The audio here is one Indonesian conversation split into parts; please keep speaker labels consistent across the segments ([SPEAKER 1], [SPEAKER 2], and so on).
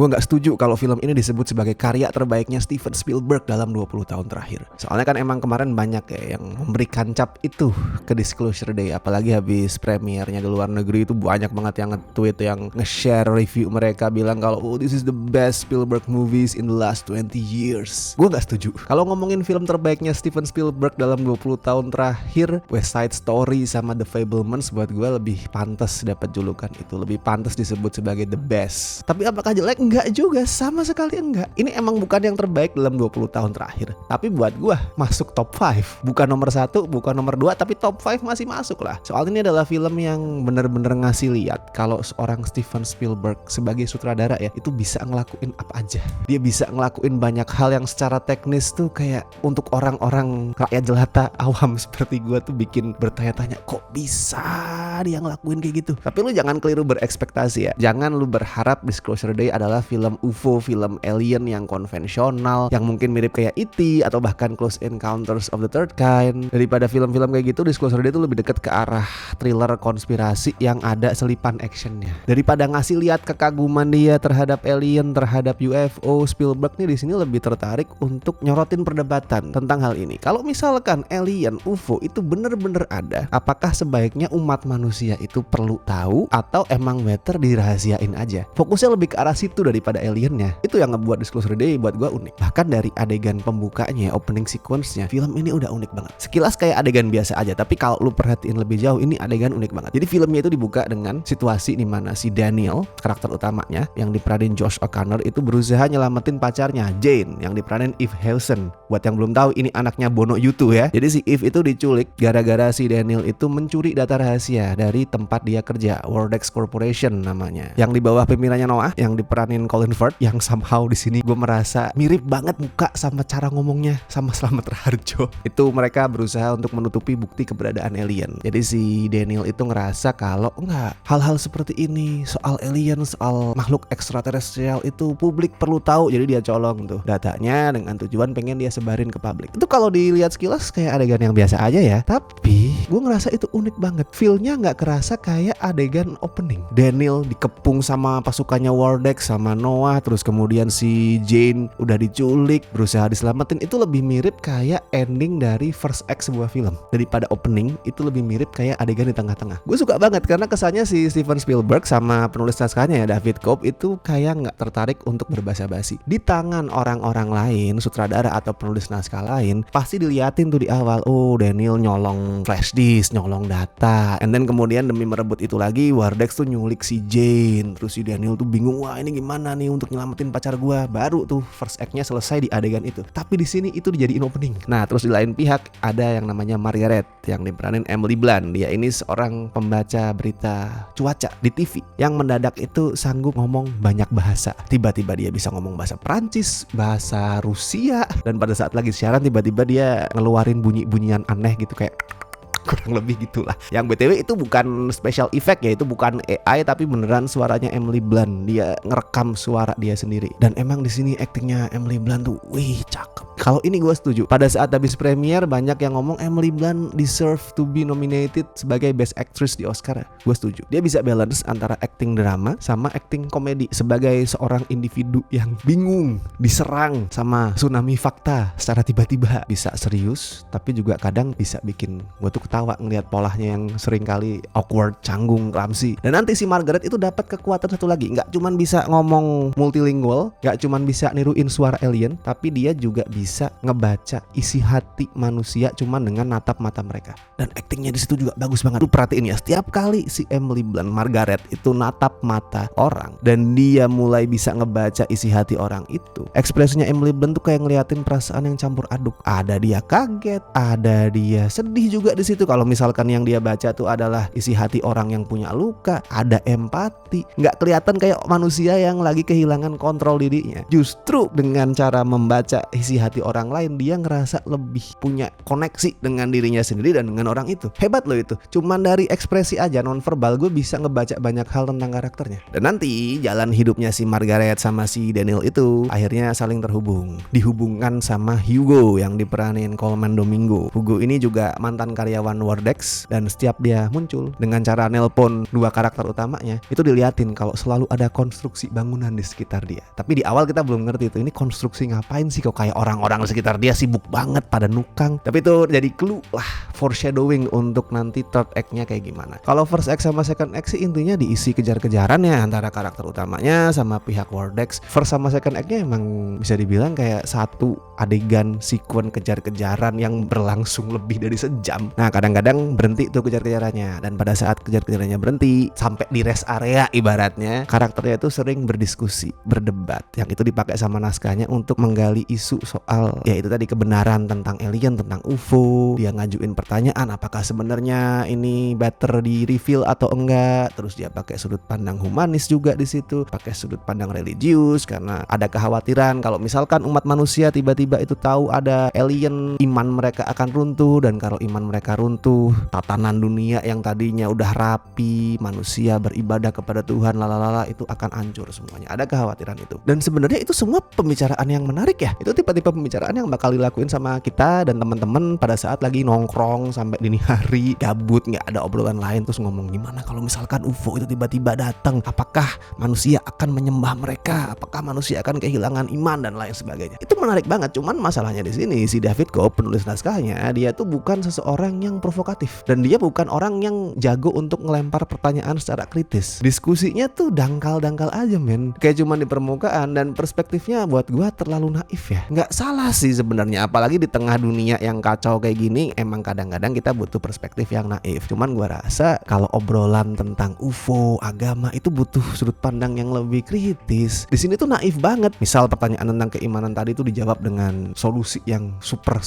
[SPEAKER 1] Gue nggak setuju kalau film ini disebut sebagai karya terbaiknya Steven Spielberg dalam 20 tahun terakhir. Soalnya kan emang kemarin banyak ya yang memberikan cap itu ke Disclosure Day. Apalagi habis premiernya di luar negeri itu banyak banget yang nge-tweet, yang nge-share review mereka bilang kalau this is the best Spielberg movies in the last 20 years. Gue nggak setuju. Kalau ngomongin film terbaiknya Steven Spielberg dalam 20 tahun terakhir, West Side Story sama The Fabelmans buat gue lebih pantas dapat julukan itu, lebih pantas disebut sebagai the best. Tapi apakah jelek? Enggak juga, sama sekali enggak. Ini emang bukan yang terbaik dalam 20 tahun terakhir, tapi buat gue masuk top 5. Bukan nomor 1, bukan nomor 2, tapi top 5 masih masuk lah. Soalnya ini adalah film yang bener-bener ngasih lihat kalau seorang Steven Spielberg sebagai sutradara ya, itu bisa ngelakuin apa aja. Dia bisa ngelakuin banyak hal yang secara teknis tuh kayak untuk orang-orang rakyat jelata awam seperti gue tuh bikin bertanya-tanya, kok bisa dia ngelakuin kayak gitu. Tapi lu jangan keliru berekspektasi ya. Jangan lu berharap Disclosure Day adalah film UFO, film alien yang konvensional, yang mungkin mirip kayak E.T. atau bahkan Close Encounters of the Third Kind. Daripada film-film kayak gitu, Disclosure Day itu lebih dekat ke arah thriller konspirasi yang ada selipan actionnya. Daripada ngasih lihat kekaguman dia terhadap alien, terhadap UFO, Spielberg nih di sini lebih tertarik untuk nyorotin perdebatan tentang hal ini. Kalau misalkan alien, UFO itu bener-bener ada, apakah sebaiknya umat manusia itu perlu tahu atau emang better dirahasiain aja? Fokusnya lebih ke arah situ daripada aliennya. Itu yang ngebuat Disclosure Day buat gue unik. Bahkan dari adegan pembukanya, opening sequence-nya, film ini udah unik banget. Sekilas kayak adegan biasa aja, tapi kalau lu perhatiin lebih jauh, ini adegan unik banget. Jadi filmnya itu dibuka dengan situasi di mana si Daniel, karakter utamanya yang diperanin Josh O'Connor, itu berusaha nyelamatin pacarnya Jane yang diperanin Eve Hewson. Buat yang belum tahu, ini anaknya Bono Yutu ya. Jadi si Eve itu diculik gara-gara si Daniel itu mencuri data rahasia dari tempat dia kerja, Wordex Corporation namanya, yang di bawah pimpinannya Noah, yang diperanin Colin Firth, yang somehow di sini gue merasa mirip banget muka sama cara ngomongnya sama Slamet Raharjo. Itu mereka berusaha untuk menutupi bukti keberadaan alien. Jadi si Daniel itu ngerasa kalau enggak, hal-hal seperti ini, soal alien, soal makhluk ekstraterestrial itu publik perlu tahu. Jadi dia colong tuh datanya dengan tujuan pengen dia sebarin ke publik. Itu kalau dilihat sekilas kayak adegan yang biasa aja ya, tapi gue ngerasa itu unik banget. Feel-nya nggak kerasa kayak adegan opening. Daniel dikepung sama pasukannya Wordex sama Noah, terus kemudian si Jane udah diculik, berusaha diselamatin. Itu lebih mirip kayak ending dari first act sebuah film daripada opening. Itu lebih mirip kayak adegan di tengah-tengah. Gue suka banget karena kesannya si Steven Spielberg sama penulis naskahnya ya, David Koepp, itu kayak nggak tertarik untuk berbasa-basi. Di tangan orang-orang lain, sutradara atau penulis naskah lain, pasti diliatin tuh di awal, oh Daniel nyolong flash disk, nyolong data, and then kemudian demi merebut itu lagi, Wordex tuh nyulik si Jane. Terus si Daniel tuh bingung, wah ini gimana nih untuk nyelamatin pacar gua. Baru tuh first act-nya selesai di adegan itu. Tapi di sini itu dijadiin opening. Nah, terus di lain pihak ada yang namanya Margaret yang diperanin Emily Blunt. Dia ini seorang pembaca berita cuaca di TV yang mendadak itu sanggup ngomong banyak bahasa. Tiba-tiba dia bisa ngomong bahasa Prancis, bahasa Rusia, dan pada saat lagi siaran tiba-tiba dia ngeluarin bunyi-bunyian aneh gitu kayak kurang lebih gitulah. Yang BTW itu bukan special effect ya, itu bukan AI tapi beneran suaranya Emily Blunt. Dia ngerekam suara dia sendiri. Dan emang di sini aktingnya Emily Blunt tuh, wih cakep. Kalau ini gue setuju. Pada saat habis premier banyak yang ngomong Emily Blunt deserve to be nominated sebagai best actress di Oscar. Gue setuju. Dia bisa balance antara acting drama sama acting komedi sebagai seorang individu yang bingung, diserang sama tsunami fakta secara tiba-tiba. Bisa serius tapi juga kadang bisa bikin gue tuh ketawa ngelihat polanya yang sering kali awkward, canggung, clumsy. Dan nanti si Margaret itu dapat kekuatan satu lagi, nggak cuman bisa ngomong multilingual, nggak cuman bisa niruin suara alien, tapi dia juga bisa ngebaca isi hati manusia cuman dengan natap mata mereka. Dan aktingnya di situ juga bagus banget. Lu perhatiin ya, setiap kali si Emily Blunt, Margaret itu natap mata orang dan dia mulai bisa ngebaca isi hati orang itu, ekspresinya Emily Blunt tuh kayak ngeliatin perasaan yang campur aduk. Ada dia kaget, ada dia sedih juga di situ. Kalau misalkan yang dia baca tuh adalah isi hati orang yang punya luka, ada empati, nggak kelihatan kayak manusia yang lagi kehilangan kontrol dirinya. Justru dengan cara membaca isi hati menikmati orang lain, dia ngerasa lebih punya koneksi dengan dirinya sendiri dan dengan orang itu. Hebat loh itu. Cuman dari ekspresi aja nonverbal gue bisa ngebaca banyak hal tentang karakternya. Dan nanti jalan hidupnya si Margaret sama si Daniel itu akhirnya saling terhubung, dihubungkan sama Hugo yang diperanin Colman Domingo. Hugo ini juga mantan karyawan Wordex, dan setiap dia muncul dengan cara nelpon dua karakter utamanya itu diliatin kalau selalu ada konstruksi bangunan di sekitar dia. Tapi di awal kita belum ngerti itu ini konstruksi ngapain sih, kok kayak orang-orang di sekitar dia sibuk banget pada nukang. Tapi itu jadi clue lah, foreshadowing untuk nanti third act-nya kayak gimana. Kalau first act sama second act sih intinya diisi kejar-kejarannya antara karakter utamanya sama pihak Wordex. First sama second act-nya emang bisa dibilang kayak satu adegan sekuen kejar-kejaran yang berlangsung lebih dari sejam. Nah kadang-kadang berhenti tuh kejar-kejarannya, dan pada saat kejar-kejarannya berhenti sampai di rest area ibaratnya, karakternya itu sering berdiskusi, berdebat, yang itu dipakai sama naskahnya untuk menggali isu soal yaitu tadi kebenaran tentang alien, tentang UFO. Dia ngajuin pertanyaan apakah sebenarnya ini better di reveal atau enggak. Terus dia pakai sudut pandang humanis juga di situ, pakai sudut pandang religius, karena ada kekhawatiran kalau misalkan umat manusia tiba-tiba itu tahu ada alien, iman mereka akan runtuh, dan kalau iman mereka runtuh, tatanan dunia yang tadinya udah rapi, manusia beribadah kepada Tuhan lalala itu akan hancur semuanya. Ada kekhawatiran itu. Dan sebenarnya itu semua pembicaraan yang menarik ya. Itu tipe-tipe pembicaraan yang bakal dilakuin sama kita dan teman-teman pada saat lagi nongkrong sampai dini hari, gabut, nggak ada obrolan lain, terus ngomong gimana kalau misalkan UFO itu tiba-tiba datang, apakah manusia akan menyembah mereka, apakah manusia akan kehilangan iman dan lain sebagainya. Itu menarik banget. Cuman masalahnya di sini si David Koepp, penulis naskahnya, dia tuh bukan seseorang yang provokatif, dan dia bukan orang yang jago untuk ngelempar pertanyaan secara kritis. Diskusinya tuh dangkal-dangkal aja men, kayak cuman di permukaan, dan perspektifnya buat gua terlalu naif ya. Nggak salah sih sebenarnya, apalagi di tengah dunia yang kacau kayak gini, emang kadang-kadang kita butuh perspektif yang naif. Cuman gua rasa kalau obrolan tentang UFO, agama itu butuh sudut pandang yang lebih kritis. Di sini tuh naif banget. Misal pertanyaan tentang keimanan tadi tuh dijawab dengan solusi yang super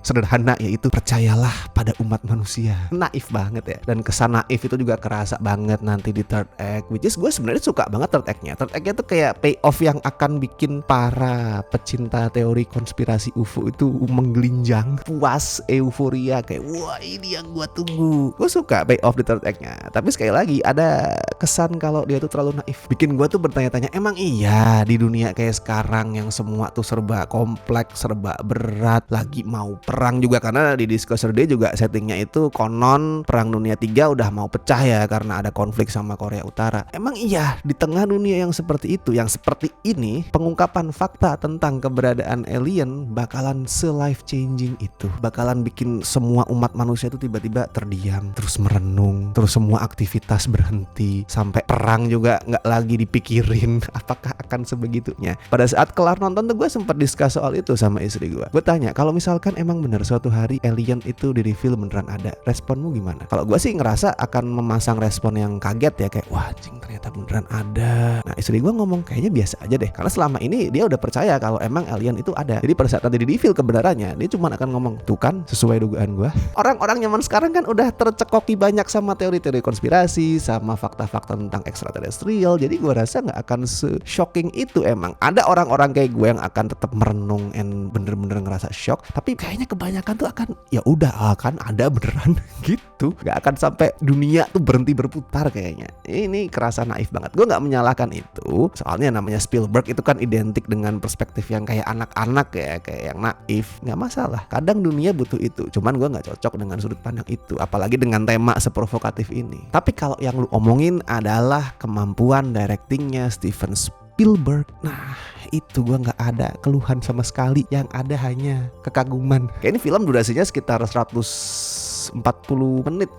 [SPEAKER 1] sederhana, yaitu percayalah pada umat manusia. Naif banget ya. Dan kesan naif itu juga kerasa banget nanti di third act, which is gue sebenarnya suka banget third act-nya. Third act-nya tuh kayak payoff yang akan bikin para pecinta teori konspirasi UFO itu menggelinjang, puas, euforia, kayak wah ini yang gue tunggu. Gue suka payoff di third act-nya. Tapi sekali lagi ada kesan kalau dia tuh terlalu naif. Bikin gue tuh bertanya-tanya, emang iya di dunia kayak sekarang yang semua tuh serba kompleks, serba berat, lagi mau perang juga, karena di Disclosure Day juga settingnya itu konon perang dunia 3 udah mau pecah ya karena ada konflik sama Korea Utara. Emang iya di tengah dunia yang seperti itu, yang seperti ini, pengungkapan fakta tentang keberadaan alien bakalan se-life changing itu, bakalan bikin semua umat manusia itu tiba-tiba terdiam, terus merenung, terus semua aktivitas berhenti, sampai perang juga nggak lagi dipikirin. Apakah akan sebegitunya? Pada saat kelar nonton tuh gue sempat discuss soal itu sama istri gue. Gue tanya, kalau misalkan emang bener suatu hari alien itu di reveal beneran ada, responmu gimana? Kalau gue sih ngerasa akan memasang respon yang kaget ya, kayak wah anjing ternyata beneran ada. Nah istri gue ngomong kayaknya biasa aja deh, karena selama ini dia udah percaya kalau emang alien itu ada. Jadi pada saat nanti di reveal kebenarannya, dia cuma akan ngomong tuh kan sesuai dugaan gue. Orang-orang zaman sekarang kan udah tercekoki banyak sama teori-teori konspirasi, sama fakta-fakta tentang extraterrestrial. Jadi gue rasa nggak akan se-shocking itu. Emang ada orang-orang kayak gue yang akan tetap merenung and bener-bener ngerasa shock, tapi kayaknya kebanyakan tuh akan ya udah akan ada beneran gitu, nggak akan sampai dunia tuh berhenti berputar kayaknya. Ini kerasa naif banget. Gue nggak menyalahkan itu, soalnya namanya Spielberg itu kan identik dengan perspektif yang kayak anak-anak ya, kayak yang naif. Nggak masalah, kadang dunia butuh itu, cuman gue nggak cocok dengan sudut pandang itu, apalagi dengan tema seprovokatif ini. Tapi kalau yang lu omongin adalah kemampuan directingnya Steven Spielberg, nah itu gue nggak ada keluhan sama sekali, yang ada hanya kekaguman. Kayak ini film durasinya sekitar 145 menit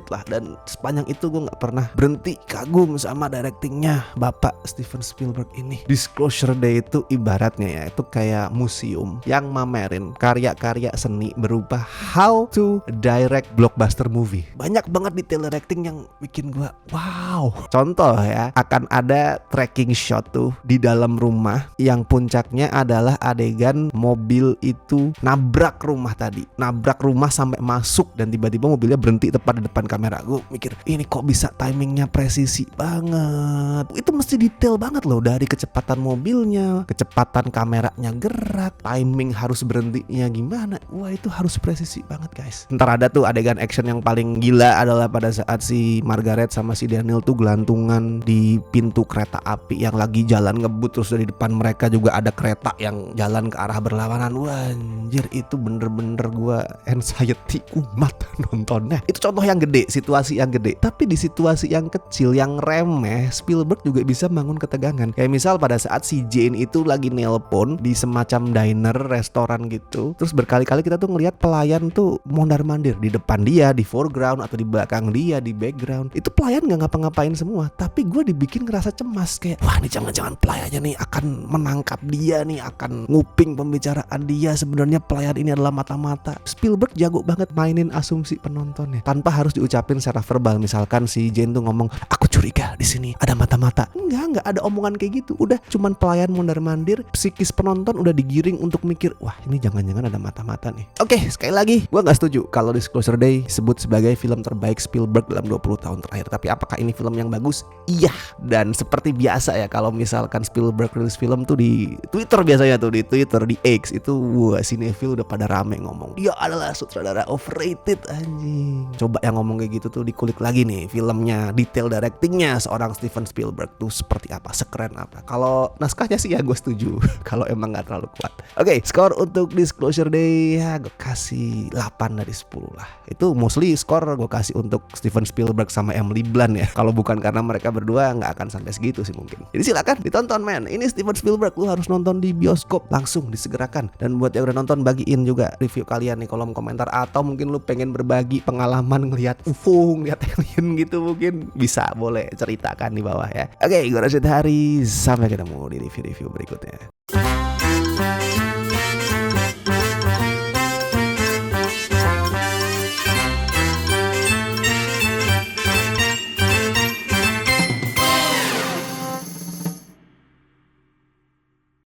[SPEAKER 1] lah, dan sepanjang itu gue nggak pernah berhenti kagum sama directingnya Bapak Steven Spielberg ini. Disclosure Day itu ibaratnya ya, itu kayak museum yang mamerin karya-karya seni berupa how to direct blockbuster movie. Banyak banget detail directing yang bikin gue wow. Contoh ya, akan ada tracking shot tuh di dalam rumah yang puncaknya adalah adegan mobil itu nabrak rumah tadi, nabrak rumah sampai masuk masuk dan tiba-tiba mobilnya berhenti tepat di depan kamera. Gue mikir ini kok bisa timingnya presisi banget. Itu mesti detail banget loh, dari kecepatan mobilnya, kecepatan kameranya gerak, timing harus berhentinya gimana. Wah itu harus presisi banget guys. Ntar ada tuh adegan action yang paling gila adalah pada saat si Margaret sama si Daniel tuh gelantungan di pintu kereta api yang lagi jalan ngebut, terus dari depan mereka juga ada kereta yang jalan ke arah berlawanan. Wah anjir itu bener-bener gua anxiety kumat nontonnya. Itu contoh yang gede, situasi yang gede. Tapi di situasi yang kecil, yang remeh, Spielberg juga bisa bangun ketegangan. Kayak misal pada saat si Jane itu lagi nelpon di semacam diner, restoran gitu. Terus berkali-kali kita tuh ngelihat pelayan tuh mondar-mandir di depan dia, di foreground atau di belakang dia, di background. Itu pelayan gak ngapa-ngapain semua, tapi gue dibikin ngerasa cemas kayak wah ini jangan-jangan pelayannya nih akan menangkap dia nih, akan nguping pembicaraan dia. Sebenarnya pelayan ini adalah mata-mata. Spielberg jago banget mainin asumsi penontonnya tanpa harus diucapin secara verbal. Misalkan si Jane tuh ngomong aku curiga di sini ada mata-mata. Enggak ada omongan kayak gitu. Udah cuman pelayan mondar-mandir, psikis penonton udah digiring untuk mikir wah ini jangan-jangan ada mata-mata nih. Oke, sekali lagi gue gak setuju kalau Disclosure Day disebut sebagai film terbaik Spielberg dalam 20 tahun terakhir. Tapi apakah ini film yang bagus? Iya. Dan seperti biasa ya, kalau misalkan Spielberg rilis film tuh di Twitter, biasanya tuh di Twitter, di X itu wah sinefil udah pada rame ngomong dia adalah sutradara overrated anjing. Coba yang ngomong kayak gitu tuh dikulik lagi nih filmnya, detail directingnya seorang Steven Spielberg tuh seperti apa, sekeren apa. Kalau naskahnya sih ya gue setuju kalau emang gak terlalu kuat. Oke, skor untuk Disclosure Day ya gue kasih 8 dari 10 lah. Itu mostly skor gue kasih untuk Steven Spielberg sama Emily Blunt ya. Kalau bukan karena mereka berdua nggak akan sampai segitu sih mungkin. Jadi silakan ditonton men. Ini Steven Spielberg, lu harus nonton di bioskop langsung, disegerakan. Dan buat yang udah nonton, bagiin juga review kalian nih kolom komentar, atau mungkin lu pengen berbagi pengalaman ngelihat UFO, ngelihat alien gitu, mungkin bisa, boleh ceritakan di bawah ya. Oke, gue Rashid Hari, sampai ketemu di review-review berikutnya.